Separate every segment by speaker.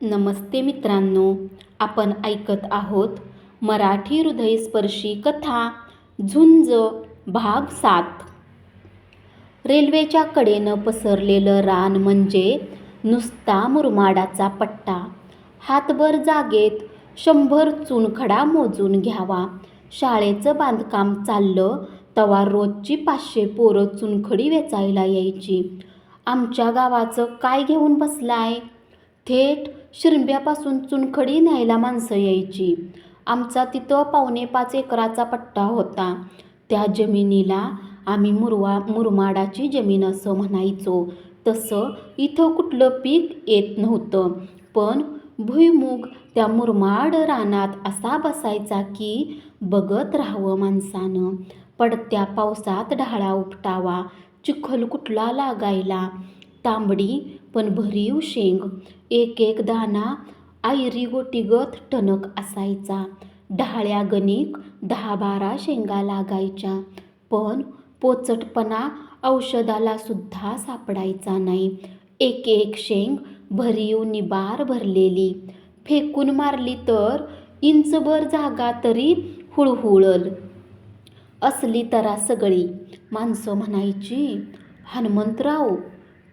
Speaker 1: नमस्ते मित्रांनो, आपण ऐकत आहोत मराठी हृदयस्पर्शी कथा झुंज भाग 7. रेल्वेच्या कडेनं पसरलेलं रान म्हणजे नुसता मुरमाडाचा पट्टा. हातभर जागेत 100 चुनखडा मोजून घ्यावा. शाळेचं बांधकाम चाललं तवा रोजची 500 पोरं चुनखडी वेचायला यायची. आमच्या गावाचं काय घेऊन बसलाय? थेट शिरंब्यापासून चुनखडी न्यायला माणसं यायची. आमचा तिथं 4.25 एकराचा पट्टा होता. त्या जमिनीला आम्ही मुरमाडाची जमीन असं म्हणायचो. तसं इथं कुठलं पीक येत नव्हतं, पण भुईमूग त्या मुरमाड रानात असा बसायचा की बघत राहावं माणसानं. पडत्या पावसात ढाळा उपटावा, चिखल कुठला लागायला. तांबडी पण भरीव शेंग, एक एक दाना आयरी गोटीगत टणक असायचा. ढाळ्या गणिक 10-12 शेंगा लागायच्या, पण पोचटपणा औषधाला सुद्धा सापडायचा नाही. एक एक शेंग भरीव निबार भरलेली. फेकून मारली तर इंचभर जागा तरी हुळहुळल असली तरा सगळी. माणसं म्हणायची, हनुमंतराव,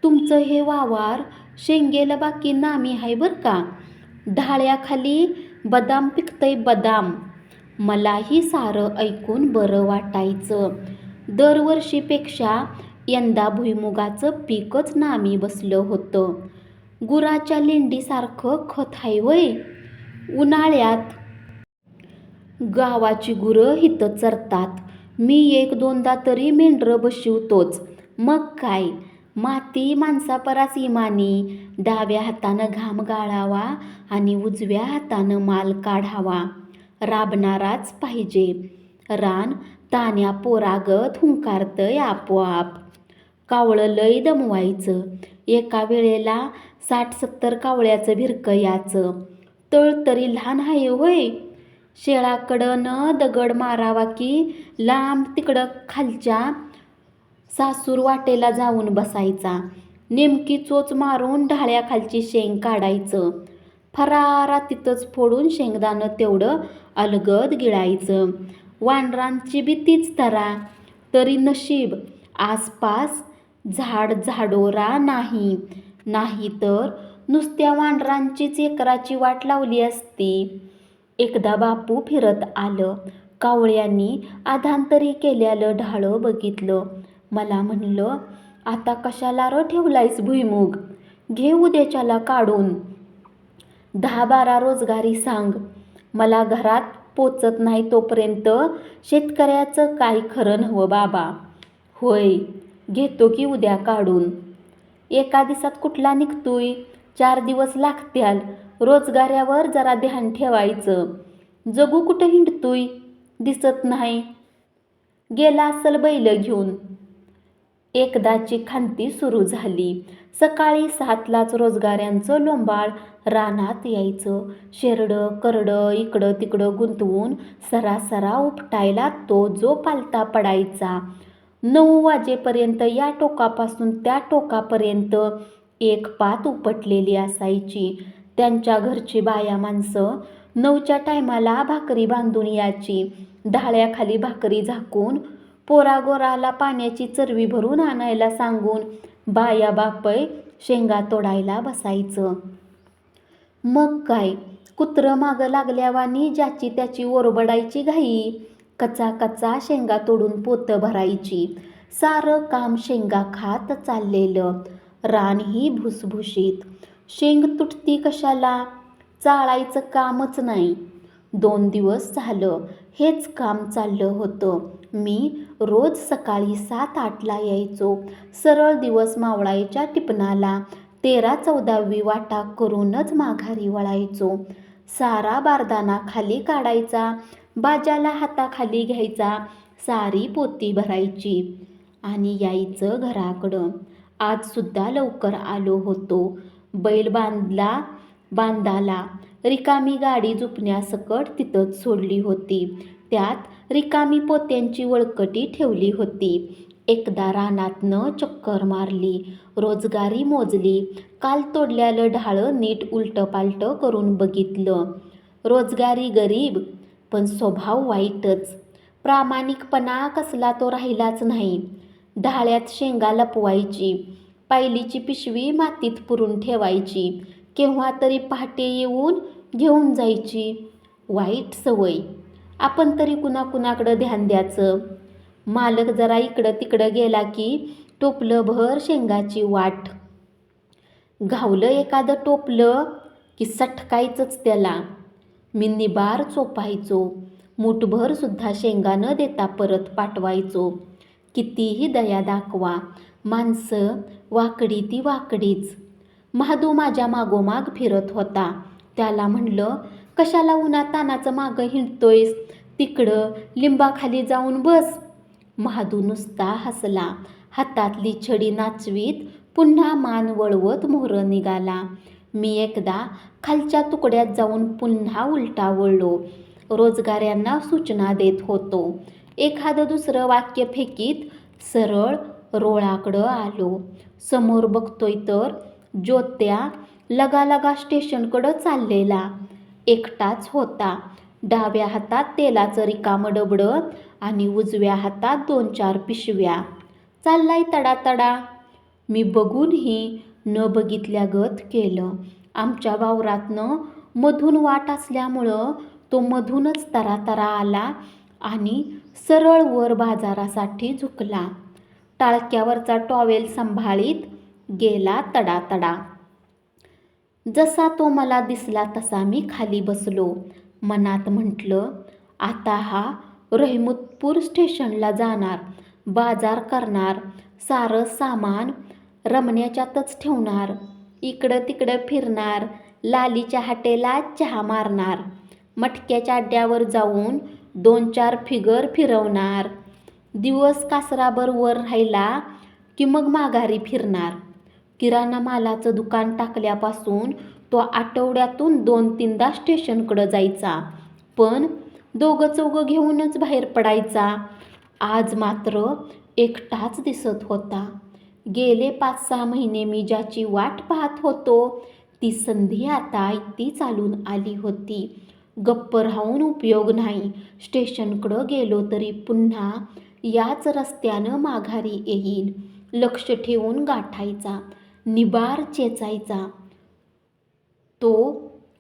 Speaker 1: तुमचं हे वावर शेंगेला बाकी नामी आहे बरं का. ढाळ्याखाली बदाम पिकतंय बदाम. मलाही सारं ऐकून बरं वाटायचं. दरवर्षीपेक्षा यंदा भुईमुगाचं पीकच नामी बसलं होतं. गुराच्या लेंडीसारखं खत आहे वय. उन्हाळ्यात गावाची गुरं हिथं चरतात. मी 1-2दा तरी मेंढरं बशिवतोच. मग काय, माती माणसापरास इमानी. डाव्या हातानं घाम गाळावा आणि उजव्या हातानं माल काढावा. राबणाराच पाहिजे. रान तान्या पोरागत हुंकारतंय आपोआप. कावळं लय दमवायचं. एका वेळेला 60-70 कावळ्याचं भिरकं याचं. तळ तरी लहान आहे होय. शेळाकडं दगड मारावा की लांब तिकडं खालच्या सासूर वाटेला जाऊन बसायचा. नेमकी चोच मारून ढाळ्याखालची शेंग काढायचं. फरारा तिथंच फोडून शेंगदाणं तेवढं अलगद गिळायचं. वानरांची बी तीच तरा. तरी नशीब आसपास झाडोरा नाही. नाही तर नुसत्या वानरांचीच एकराची वाट लावली असती. एकदा बापू फिरत आलं. कावळ्यांनी आधांतरी केलेलं ढाळं बघितलं. मला म्हणलं, आता कशाला र ठेवलायस भुईमूग? घे उद्याच्याला काढून. 10-12 रोजगारी सांग. मला घरात पोचत नाही तोपर्यंत शेतकऱ्याचं काय खरं नव्हं बाबा. होय, घेतो की उद्या काढून. एका दिवसात कुठला निघतोय? 4 दिवस लागत्याल. रोजगाऱ्यावर जरा ध्यान ठेवायचं. जगू कुठं हिंडतोय? दिसत नाही. गेला असल बैल घेऊन. एकदाची खांती सुरू झाली. सकाळी 7लाच रोजगाऱ्यांचं लोंबाळ रानात यायचं. शेरडं करडं इकडं तिकडं गुंतवून सरासरा उपटायला तो जो पालता पडायचा. 9 वाजेपर्यंत या टोकापासून त्या टोकापर्यंत एक पात उपटलेली असायची. त्यांच्या घरची बाया माणसं 9च्या टायमाला भाकरी बांधून याची. ढाळ्याखाली भाकरी झाकून पोरागोराला पाण्याची चरवी भरून आणायला सांगून बाया बापय शेंगा तोडायला बसायचं. मग काय, कुत्रं मागं लागल्यावानी ज्याची त्याची ओरबडायची घाई. कचा शेंगा तोडून पोतं भरायची. सारं काम शेंगा खात चाललेलं. रानही भुसभुशीत. शेंग तुटती कशाला? चाळायचं कामच नाही. 2 दिवस झालं हेच काम चाललं होतं. मी रोज सकाळी 7-8ला यायचो. सरळ दिवस मावळायच्या टिपणाला 13-14वी वाटा करूनच माघारी वळायचो. सारा बारदाना खाली काढायचा, बाजाला हाताखाली घ्यायचा, सारी पोती भरायची आणि यायचं घराकडं. आजसुद्धा लवकर आलो होतो. बैल बांधाला रिकामी गाडी जुपण्यासकट तिथंच सोडली होती. त्यात रिकामी पोत्यांची वळकटी ठेवली होती. एकदा रानातनं चक्कर मारली, रोजगारी मोजली, काल तोडल्यालं ढाळं नीट उलटंपालटं करून बघितलं. रोजगारी गरीब, पण स्वभाव वाईटच. प्रामाणिकपणा कसला तो राहिलाच नाही. ढाळ्यात शेंगा लपवायची, पायलीची पिशवी मातीत पुरून ठेवायची, केव्हा तरी पहाटे येऊन घेऊन जायची. वाईट सवय. आपण तरी कुणाकुणाकडं ध्यान द्यायचं. मालक जरा इकडं तिकडं गेला की टोपलंभर शेंगाची वाट. घावलं एखादं टोपलं की सटकायचंच त्याला. मी निबार चोपायचो. मूठभर सुद्धा शेंगा न देता परत पाठवायचो. कितीही दया दाखवा, माणसं वाकडी ती वाकडीच. महादू माझ्या मागोमाग फिरत होता. त्याला म्हणलं, कशाला उन्हातानाचं मागं हिंडतोयस? तिकडं लिंबाखाली जाऊन बस. महादू नुसता हसला. हातातली छडी नाचवीत पुन्हा मान वळवत मोहरं निघाला. मी एकदा खालच्या तुकड्यात जाऊन पुन्हा उलटा वळलो. रोजगाऱ्यांना सूचना देत होतो. एखादं दुसरं वाक्य फेकीत सरळ रोळाकडं आलो. समोर बघतोय तर ज्योत्या लगालगा स्टेशनकडं चाललेला. एकटाच होता. डाव्या हातात तेलाचं रिकामं डबडं आणि उजव्या हातात 2-4 पिशव्या. चाललाय तडातडा. मी बघूनही न बघितल्यागत केलं. आमच्या वावरातनं मधून वाट असल्यामुळं तो मधूनच तरातरा आला आणि सरळ वर बाजारासाठी झुकला. टाळक्यावरचा टॉवेल सांभाळीत गेला तडातडा. जसा तो मला दिसला तसा मी खाली बसलो. मनात म्हटलं, आता हा रहिमतपूर स्टेशनला जाणार, बाजार करणार, सारं सामान रमण्याच्यातच ठेवणार, इकडं तिकडं फिरणार, लालीच्या हाटेला चहा मारणार, मटक्याच्या अड्ड्यावर जाऊन 2-4 फिगर फिरवणार, दिवस कासराभर वर राहिला की मग माघारी फिरणार. किराणा मालाचं दुकान टाकल्यापासून तो आठवड्यातून 2-3दा स्टेशनकडं जायचा, पण 2-4 घेऊनच बाहेर पडायचा. आज मात्र एकटाच दिसत होता. गेले 5-6 महिने मी ज्याची वाट पाहत होतो, ती संधी आता इतकी चालून आली होती. गप्प राहून उपयोग नाही. स्टेशनकडं गेलो तरी पुन्हा याच रस्त्यानं माघारी येईल. लक्ष ठेवून गाठायचा, निबार चेचायचा. तो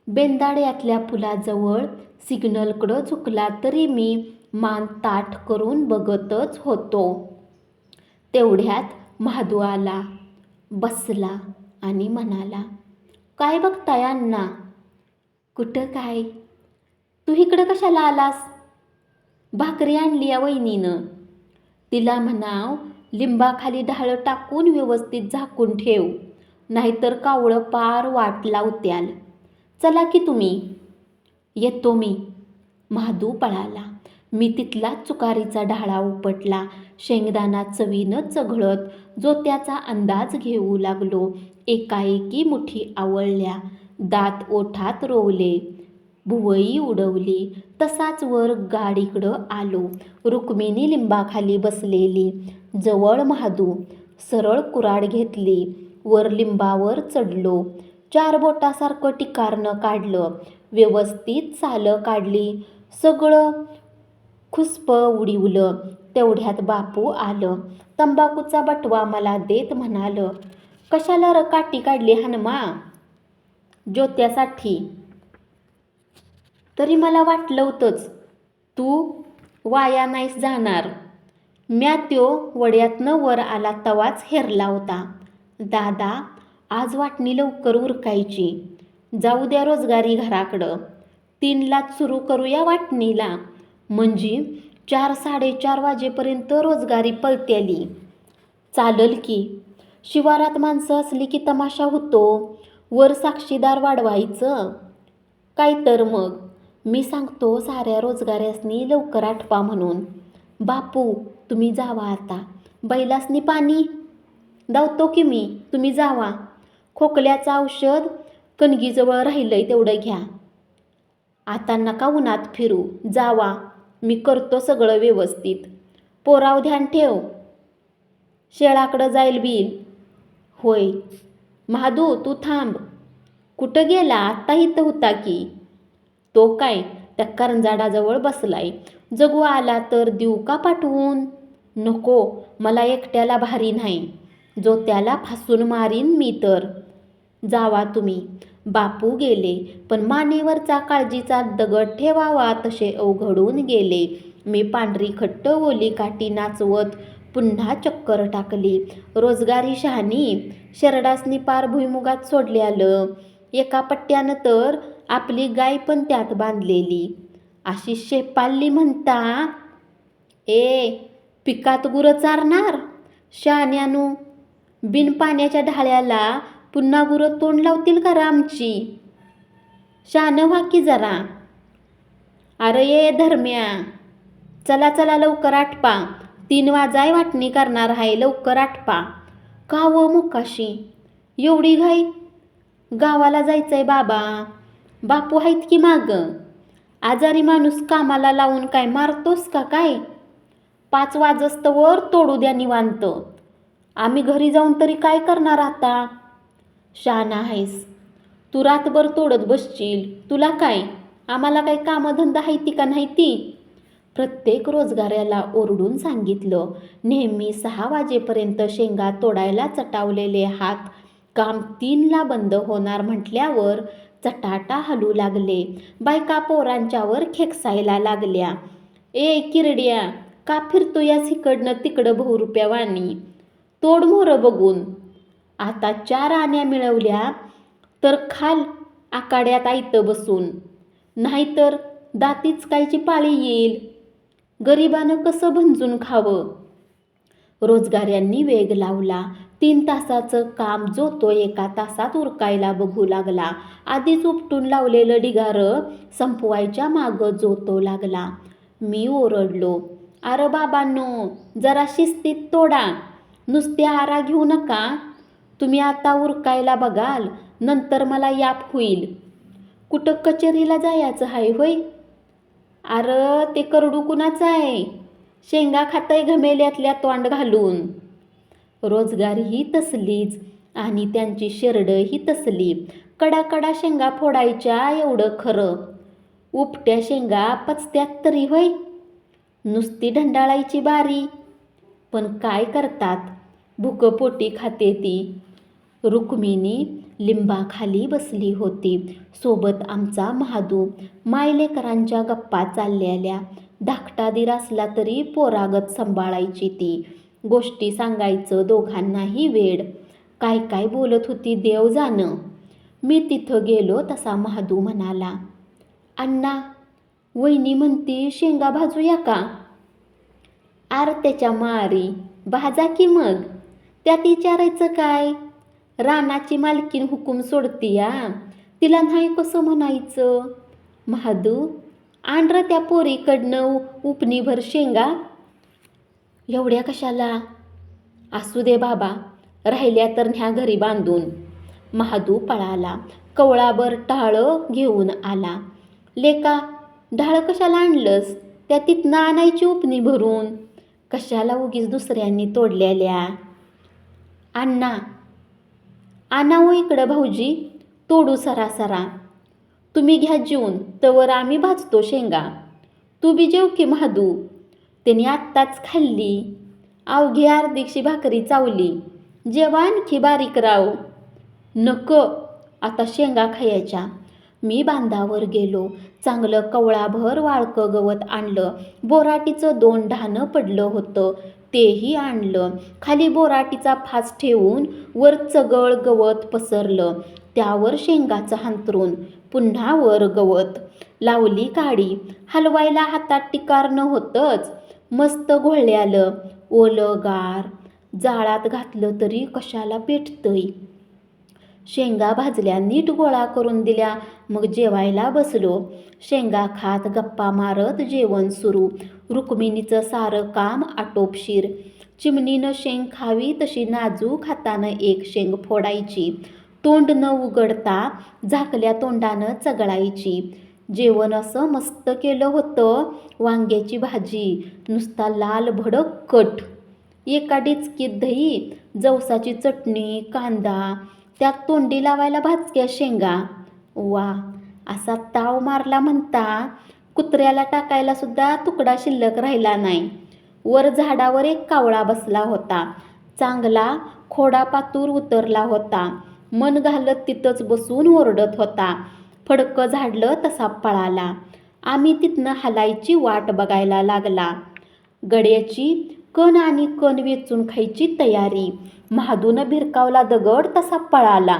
Speaker 1: बेंदाड्यातल्या पुलाजवळ सिग्नलकडं झुकला तरी मी मान ताठ करून बघतच होतो. तेवढ्यात महादू आला, बसला आणि म्हणाला, काय बघताय अण्णा? कुठं काय? तू इकडं कशाला आलास? भाकरी आणली या वहिनीनं. तिला म्हणाव, लिंबाखाली ढाळं टाकून व्यवस्थित झाकून ठेव, नाहीतर कावळं पार वाट लावत्याल. चला की तुम्ही. येतो मी. महादू पळाला. मी तिथलाच चुकारीचा ढाळा उपटला. शेंगदाणा चवीनं चघळत जोत्याचा अंदाज घेऊ लागलो. एकाएकी मुठी आवळल्या, दात ओठात रोवले, भुवई उडवली. तसाच वर गाडीकडं आलो. रुक्मिणी लिंबाखाली बसलेली. जवळ महादू. सरळ कुऱ्हाड घेतली. वर लिंबावर चढलो. 4 बोटासारखं टिकारनं काढलं. व्यवस्थित सालं काढली. सगळं खुसप उडीवलं. तेवढ्यात बापू आलं. तंबाखूचा बटवा मला देत म्हणालं, कशाला र काठी काढली हनुमा? ज्योत्यासाठी. तरी मला वाटलं होतंच तू वाया नाहीस जाणार. म्या त्यो वड्यातनं वर आला तवाच हेरला होता. दादा, आज वाटणी लवकर उरकायची. जाऊ द्या रोजगारी घराकडं. 3लाच सुरू करूया वाटणीला. म्हणजे 4-4:30 वाजेपर्यंत रोजगारी पळत्याली. चालल की. शिवारात माणसं असली की तमाशा होतो. वर साक्षीदार वाढवायचं काय तर मग. मी सांगतो साऱ्या रोजगाऱ्यासनी लवकर आटपा म्हणून. बापू, तुम्ही जावा आता. बैलासनी पाणी धावतो की मी, तुम्ही जावा. खोकल्याचं औषध कणगीजवळ राहिलंय तेवढं घ्या. आता नका उन्हात फिरू, जावा. मी करतो सगळं व्यवस्थित. पोराव ध्यान ठेव. शेळाकडं जाईल बिल. होय. महादू तू थांब. कुठं गेला? आत्ता इथं होता की. तो काय त्या करंजाडाजवळ बसलाय. जगू आला तर देऊ का पाठवून? नको, मला एकट्याला भारी नाही. जो त्याला फासून मारीन मी तर. जावा तुम्ही. बापू गेले, पण मानेवरचा काळजीचा दगड ठेवावा तसे अवघडून गेले. मी पांढरी खट्ट ओली काठी नाचवत पुन्हा चक्कर टाकली. रोजगारी शहाणी शेरडासनी पार भुईमुगात सोडल्यालं. एका पट्ट्यानं तर आपली गाय पण त्यात बांधलेली. अशी शेपाल्ली म्हणता. ए, पिकात गुरं चारणार? शहाण्यानू, बिन पाण्याच्या ढाळ्याला पुन्हा गुरं तोंड लावतील का आमची? शहाणं व्हा की जरा. अरे ये धर्म्या, चला चला लवकर आटपा. 3 वाजाय वाटणी करणार आहे, लवकर आटपा. का व मुकाशी एवढी घाई? गावाला जायचंय बाबा. बापू आहेत की माग. आजारी माणूस कामाला लावून काय मारतोस का काय? 5 वाजस्तवर तोडू द्या निवांत. आम्ही घरी जाऊन तरी काय करणार आता? शहाणा आहेस तू, रातभर तोडत बसशील. तुला काय, आम्हाला काय कामधंदा हायती का नाही ती? प्रत्येक रोजगाऱ्याला ओरडून सांगितलं. नेहमी 6 वाजेपर्यंत शेंगा तोडायला चटावलेले हात काम 3ला बंद होणार म्हटल्यावर चटाटा हलू लागले. बायका पोरांच्यावर खेकसायला लागल्या. ए किरड्या, का फिरतोयास इकडनं तिकडं बहुरुप्यावानी? तोड मोहरं बघून. आता 4 आण्या मिळवल्या तर खाल आकाड्यात आयतं बसून, नाहीतर दातीच कायची पाळी येईल. गरिबानं कसं भंजून खावं? रोजगाऱ्यांनी वेग लावला. 3 तासाचं काम जो तो 1 तासात उरकायला बघू लागला. आधीच उपटून लावलेलं ढिगारं संपवायच्या मागं जो तो लागला. मी ओरडलो, अरे बाबांनो, जरा शिस्तीत तोडा. नुसते आरा घेऊ नका. तुम्ही आता उरकायला बघाल, नंतर मला याप होईल. कुठं कचेरीला जायचं आहे होय? अरे ते करडू कुणाचं आहे? शेंगा खाताय घमेल्यातल्या तोंड घालून. रोजगारीही तसलीच आणि त्यांची शेरडही तसली. कडाकडा शेंगा फोडायच्या एवढं खरं. उपट्या शेंगा पचत्यात तरी होय? नुसती ढंडाळायची बारी. पण काय करतात, भुकपोटी खाते ती. रुक्मिणी लिंबाखाली बसली होती. सोबत आमचा महादू. मायलेकरांच्या गप्पा चाललेल्या. धाकटा दीर असला तरी पोरागत सांभाळायची ती. गोष्टी सांगायचं दोघांनाही वेड. काय काय बोलत होती देव जाणं. मी तिथं गेलो तसा महादू म्हणाला, अण्णा, वहिनी म्हणती शेंगा भाजूया का? आर त्याच्या मारी, भाजा की मग. त्यात विचारायचं काय? रानाची मालकीन हुकूम सोडतीया, तिला नाही कसं म्हणायचं? महादू, आण र त्या पोरीकडनं उपणीभर शेंगा. एवढ्या कशाला? असू दे बाबा, राहिल्या तर न्या घरी बांधून. महादू पळाला. कवळाभर ढाळं घेऊन आला. लेका, ढाळं कशाला आणलंस? त्या तिथनं आणायची उपणी भरून. कशाला उगीच दुसऱ्यांनी तोडलेल्या. अण्णा, आणावं इकडं भाऊजी, तोडू सरासरा. तुम्ही घ्या जेवून, तवर आम्ही भाजतो शेंगा. तू बी जेव की महादू. त्याने आत्ताच खाल्ली. अवघी अर्धीशी भाकरी चावली. जेव्हा आणखी बारीक राव. नको, आता शेंगा खायच्या. मी बांधावर गेलो. चांगलं कवळाभर वाळकं गवत आणलं. बोराटीचं 2 ढाणं पडलं होतं, तेही आणलं. खाली बोराटीचा फास ठेवून वर चगळ गवत पसरलं. त्यावर शेंगाचं हांतरून, पुन्हा वर गवत. लावली काडी. हलवायला हातात टिकार नव्हतंच. मस्त घोळल्यालं. ओलं गार. जाळात घातलं तरी कशाला पेटतंय. शेंगा भाजल्या, नीट गोळा करून दिल्या. मग जेवायला बसलो. शेंगा खात गप्पा मारत जेवण सुरू. रुक्मिणीचं सारं काम आटोपशीर. चिमणीनं शेंग खावी तशी नाजूक हातानं एक शेंग फोडायची. तोंड न उघडता झाकल्या तोंडानं चगळायची. जेवण असं मस्त केलं होतं. वांग्याची भाजी, नुसता लाल भडक कट. एका डिचकीत दही, जवसाची चटणी, कांदा, त्यात तोंडी लावायला भाजक्या शेंगा. वा, असा ताव मारला म्हणता कुत्र्याला टाकायला सुद्धा तुकडा शिल्लक राहिला नाही. वर झाडावर एक कावळा बसला होता. चांगला खोडापातूर उतरला होता. मन घालत तिथंच बसून ओरडत होता. फडकं झाडलं तसा पळाला. आम्ही तिथनं हलायची वाट बघायला लागला. गड्याची कण आणि कण वेचून खायची तयारी. महादून भिरकावला दगड तसा पळाला.